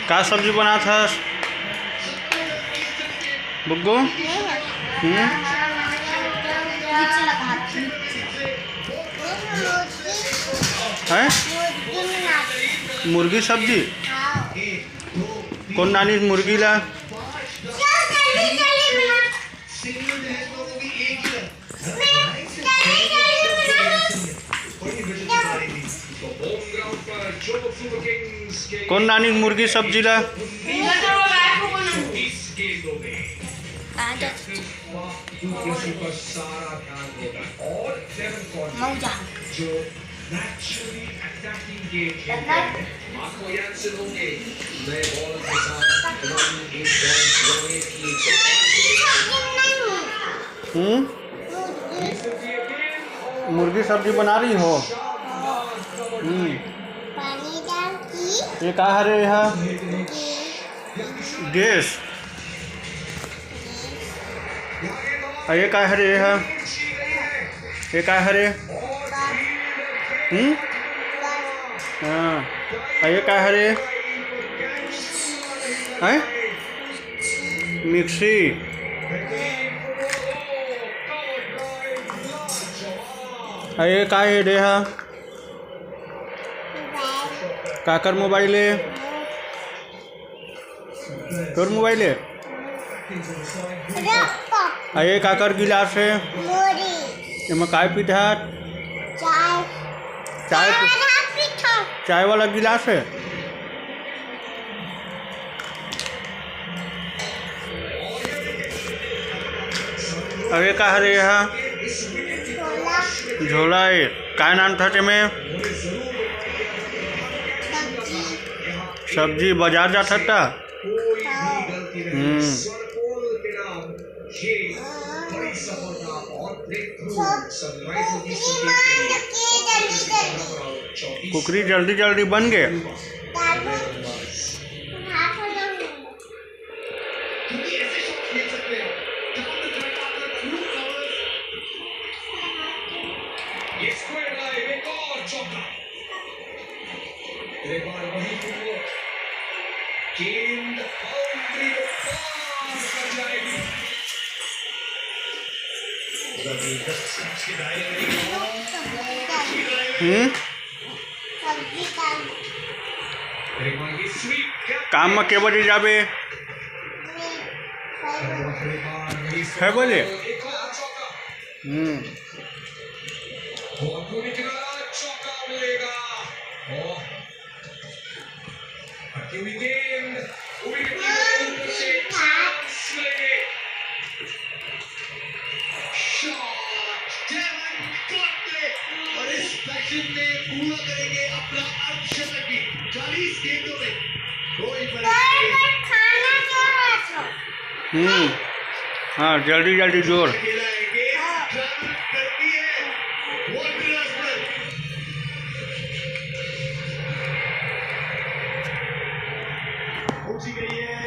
क्या सब्जी बना था बुग्गू? है मुर्गी सब्जी? कौन नानी मुर्गी ला? कौन नानी मुर्गी सब्जी ला? मुर्गी सब्जी बना रही हो? ये क्या है यहाँ? गैस। ये क्या है यहाँ? ये क्या है? हाँ ये क्या है? है मिक्सी। ये क्या है रे? काकर मोबाइल है? तोर मोबाइल है? ये काकर गिलास है? इसमें काय पीता? चाय चाय वाला गिलास है? अब ये क्या है यहाँ? झोला है। क्या नाम था तुम्हें? सब्जी बाजार जाता था? कुकरी जल्दी जल्दी बन गए। काम में के बजे जाबे? 6 बजे। पूरा करेंगे अपना अर्धशतक भी 40 गेंदों में। हाँ जल्दी जल्दी जोर। पहुंची गई है